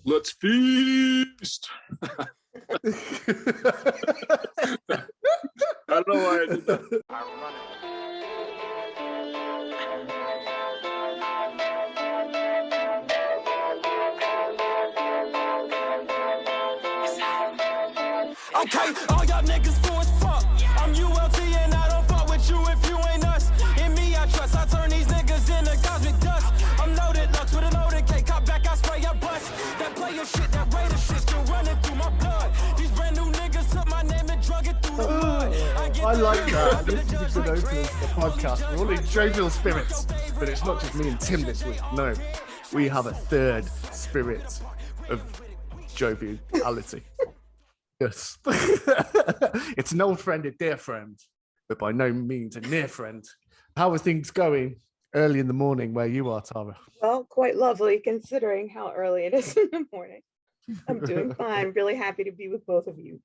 Let's feast. I don't know why I did that. Okay, all y'all niggas fool as fuck. I'm ULT and I don't fuck with you if you ain't us. In me I trust, I turn these niggas into cosmic dust. I'm loaded Lux with a loaded K, cop back, I spray, I bust. That player shit, that Raider shit still running through my blood. These brand new niggas took my name and drug it through the mud. I like that. This is a good opening to the podcast. We're all in jovial spirits, but it's not just me and Tim this week. No, we have a third spirit of joviality. Yes. It's an old friend, a dear friend, but by no means a near friend. How are things going early in the morning where you are, Tara? Well, quite lovely considering how early it is in the morning. I'm doing fine. Really happy to be with both of you.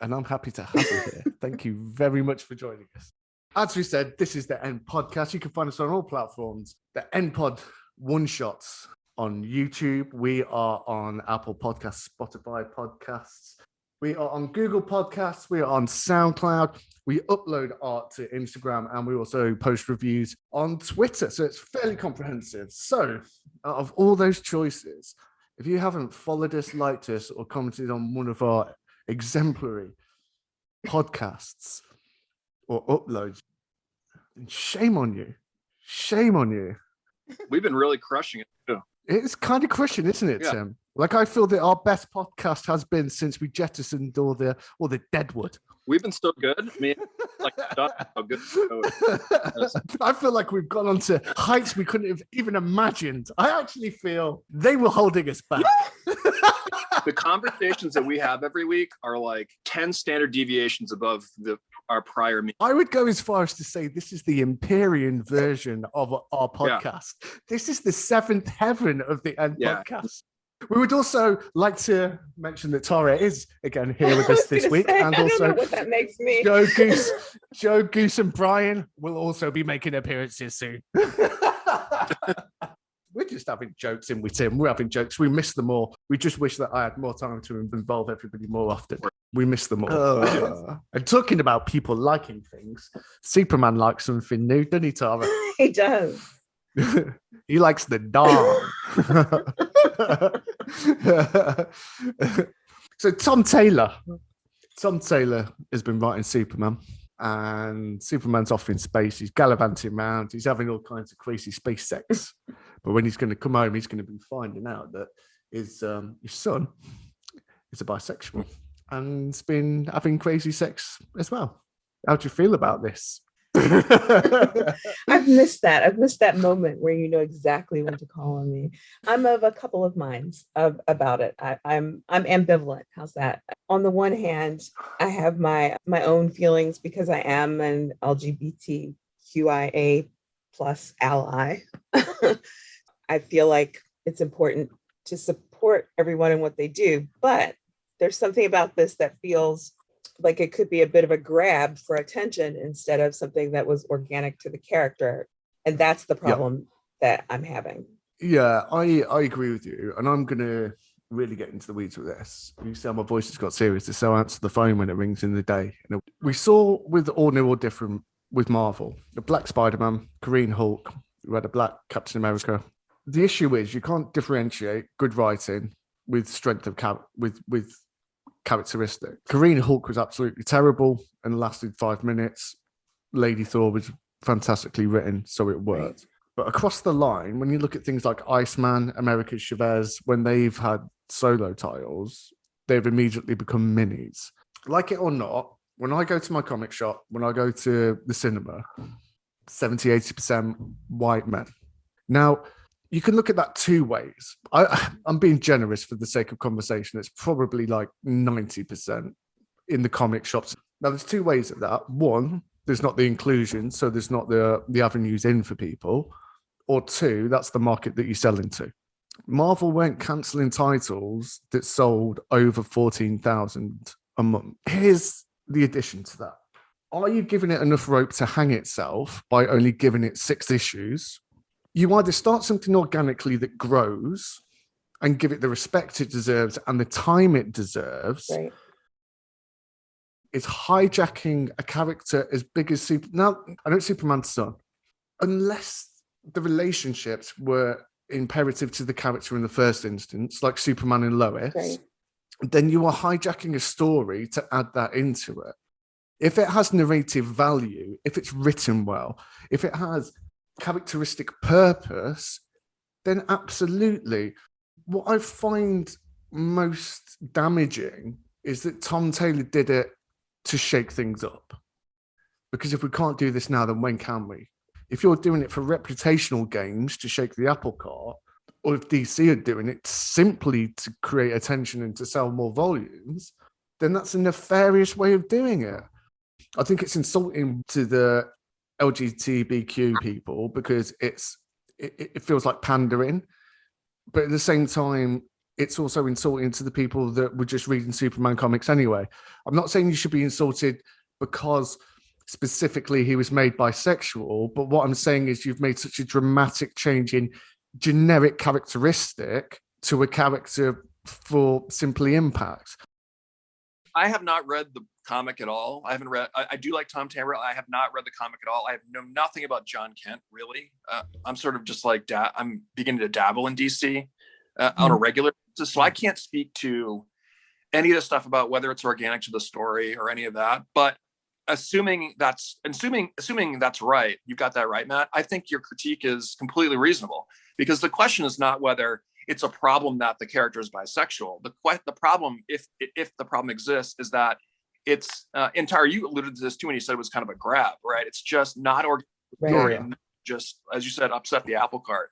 And I'm happy to have you here. Thank you very much for joining us. As we said, this is the End Podcast. You can find us on all platforms. The End Pod one-shots on YouTube. We are on Apple Podcasts, Spotify Podcasts. We are on Google Podcasts. We are on SoundCloud. We upload art to Instagram, and we also post reviews on Twitter. So it's fairly comprehensive. So out of all those choices, if you haven't followed us, liked us, or commented on one of our exemplary podcasts or uploads, shame on you. Shame on you. We've been really crushing it too. It's kind of crushing, isn't it, Yeah. Tim? Like, I feel that our best podcast has been since we jettisoned all the deadwood. We've been so good. I mean, like, how good. I feel like we've gone on to heights we couldn't have even imagined. I actually feel they were holding us back. The conversations that we have every week are like 10 standard deviations above our prior meeting. I would go as far as to say this is the Empyrean version of our podcast. Yeah. This is the seventh heaven of the End podcast. We would also like to mention that Tara is again here with us this week, and also what that makes me. Joe Goose, and Brian will also be making appearances soon. We're just having jokes in with Tim. We're having jokes. We miss them all. We just wish that I had more time to involve everybody more often. We miss them all. And talking about people liking things, Superman likes something new, doesn't he, Tara? He does. He likes the dog. So Tom Taylor has been writing Superman, and Superman's off in space. He's gallivanting around. He's having all kinds of crazy space sex. But when he's going to come home, he's going to be finding out that his son is a bisexual and has been having crazy sex as well. How do you feel about this? I've missed that. I've missed that moment where you know exactly when to call on me. I'm of a couple of minds about it. I'm ambivalent. How's that? On the one hand, I have my own feelings because I am an LGBTQIA plus ally. I feel like it's important to support everyone in what they do, but there's something about this that feels like it could be a bit of a grab for attention instead of something that was organic to the character. And that's the problem that I'm having. Yeah, I agree with you. And I'm going to really get into the weeds with this. You see how my voice has got serious. So I answer the phone when it rings in the day. And we saw with All New or Different with Marvel, the Black Spider-Man, Green Hulk, we had a Black Captain America. The issue is you can't differentiate good writing with strength of with characteristic. Green Hulk was absolutely terrible and lasted 5 minutes. Lady Thor was fantastically written, so it worked. Right. But across the line, when you look at things like Iceman, America Chavez, when they've had solo titles, they've immediately become minis. Like it or not, when I go to my comic shop, when I go to the cinema, 70-80% white men. Now, you can look at that two ways. I'm being generous for the sake of conversation. It's probably like 90% in the comic shops. Now, there's two ways of that. One, there's not the inclusion, so there's not the avenues in for people. Or two, that's the market that you sell into. Marvel weren't cancelling titles that sold over 14,000 a month. Here's the addition to that. Are you giving it enough rope to hang itself by only giving it 6 issues? You either start something organically that grows and give it the respect it deserves and the time it deserves, Right. it's hijacking a character as big as Now, I know Superman's son. Unless the relationships were imperative to the character in the first instance, like Superman and Lois, Right. then you are hijacking a story to add that into it. If it has narrative value, if it's written well, if it has characteristic purpose, then absolutely. What I find most damaging is that Tom Taylor did it to shake things up. Because if we can't do this now, then when can we? If you're doing it for reputational gains to shake the apple cart, or if DC are doing it simply to create attention and to sell more volumes, then that's a nefarious way of doing it. I think it's insulting to the LGBTQ people because it feels like pandering, but at the same time, it's also insulting to the people that were just reading Superman comics anyway. I'm not saying you should be insulted because specifically he was made bisexual, but what I'm saying is you've made such a dramatic change in generic characteristic to a character for simply impact. I have not read the comic at all. I haven't read. I do like Tom Taylor. I have not read the comic at all. I know nothing about John Kent really. I'm sort of just like I'm beginning to dabble in DC on a regular basis, so I can't speak to any of the stuff about whether it's organic to the story or any of that. But assuming that's right, you got that right, Matt. I think your critique is completely reasonable because the question is not whether it's a problem that the character is bisexual. The problem, if the problem exists, is that it's entire. You alluded to this too when you said it was kind of a grab, right? It's just not organic story, Yeah. and just as you said, upset the apple cart,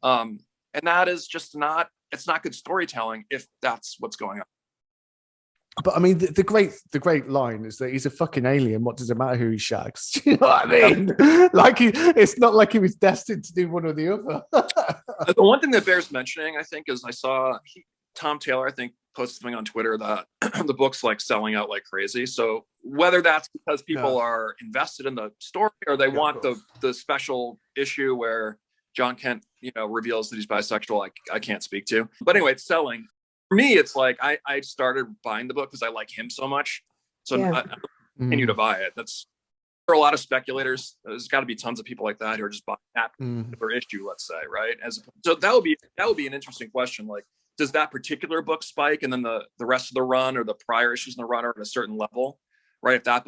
and that is just not. It's not good storytelling if that's what's going on. But I mean, the great line is that he's a fucking alien. What does it matter who he shags? Do you know what I mean? Like it's not like he was destined to do one or the other. The one thing that bears mentioning, I think, is I saw Tom Taylor, I think, posted something on Twitter that the book's like selling out like crazy. So whether that's because people are invested in the story or they want the special issue where John Kent, reveals that he's bisexual, I can't speak to. But anyway, it's selling. For me, it's like I started buying the book because I like him so much. So I continue to buy it. There are a lot of speculators. There's got to be tons of people like that who are just buying that particular issue, let's say, right? So that would be an interesting question. Like, does that particular book spike, and then the rest of the run or the prior issues in the run are at a certain level, right? If that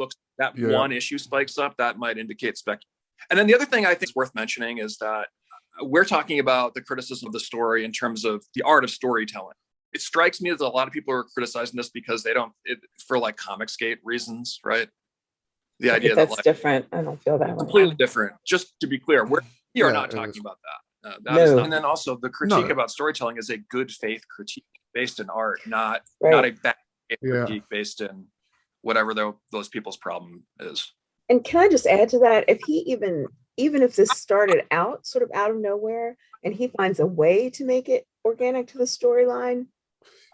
one issue spikes up, that might indicate spec. And then the other thing I think is worth mentioning is that we're talking about the criticism of the story in terms of the art of storytelling. It strikes me that a lot of people are criticizing this because they don't, for like Comicsgate reasons, right? The idea that's that different. I don't feel that completely different. Just to be clear, we are not talking about that. And then also the critique about storytelling is a good faith critique based in art, not a bad critique based in whatever those people's problem is. And can I just add to that? If he even if this started out sort of out of nowhere and he finds a way to make it organic to the storyline,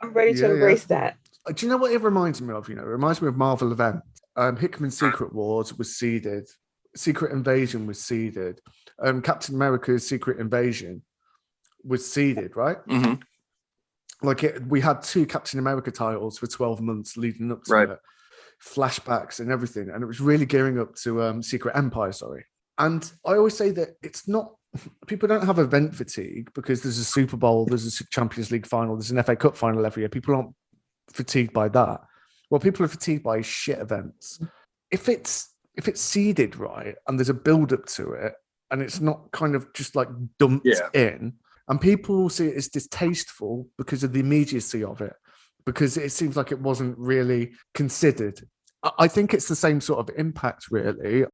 I'm ready to embrace that. Do you know what it reminds me of? It reminds me of Marvel event. Hickman's Secret Wars was seeded. Secret Invasion was seeded. Captain America's Secret Invasion was seeded, right? Mm-hmm. We had 2 Captain America titles for 12 months leading up to it. Flashbacks and everything. And it was really gearing up to Secret Empire, And I always say that it's not, people don't have event fatigue because there's a Super Bowl, there's a Champions League final, there's an FA Cup final every year. People aren't fatigued by that. What people are fatigued by is shit events. If it's seeded right and there's a build up to it and it's not kind of just like dumped in, and people see it as distasteful because of the immediacy of it, because it seems like it wasn't really considered. I think it's the same sort of impact, really.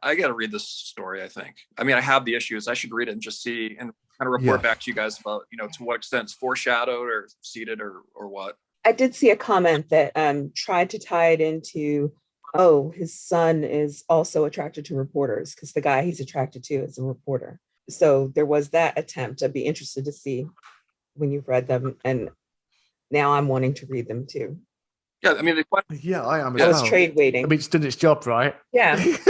I got to read this story, I think. I mean, I have the issues. I should read it and just see and kind of report back to you guys about, to what extent it's foreshadowed or seeded or what. I did see a comment that tried to tie it into, his son is also attracted to reporters because the guy he's attracted to is a reporter. So there was that attempt. I'd be interested to see when you've read them. And now I'm wanting to read them too. Yeah, I mean, the question. Yeah, I am I as was well. trade waiting. I mean, it's done its job, right? Yeah. It's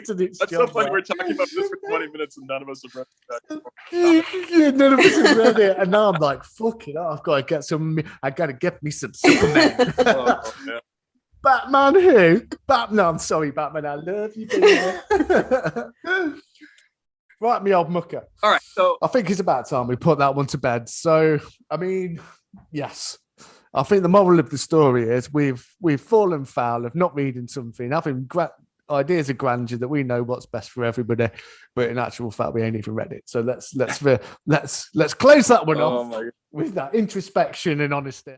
done its That's so job, funny. right? We're talking about this for 20 minutes and none of us have read it. Yeah, none of us have read it, and now I'm like, fuck it, I've got to get some. I got to get me some Superman. Oh, yeah. Batman who? Batman. I'm sorry, Batman. I love you, baby. Right, me old mucker. All right. So I think it's about time we put that one to bed. So, I mean, yes. I think the moral of the story is we've fallen foul of not reading something, having ideas of grandeur that we know what's best for everybody, but in actual fact we ain't even read it. So let's close that one oh off my God. with that introspection and honesty.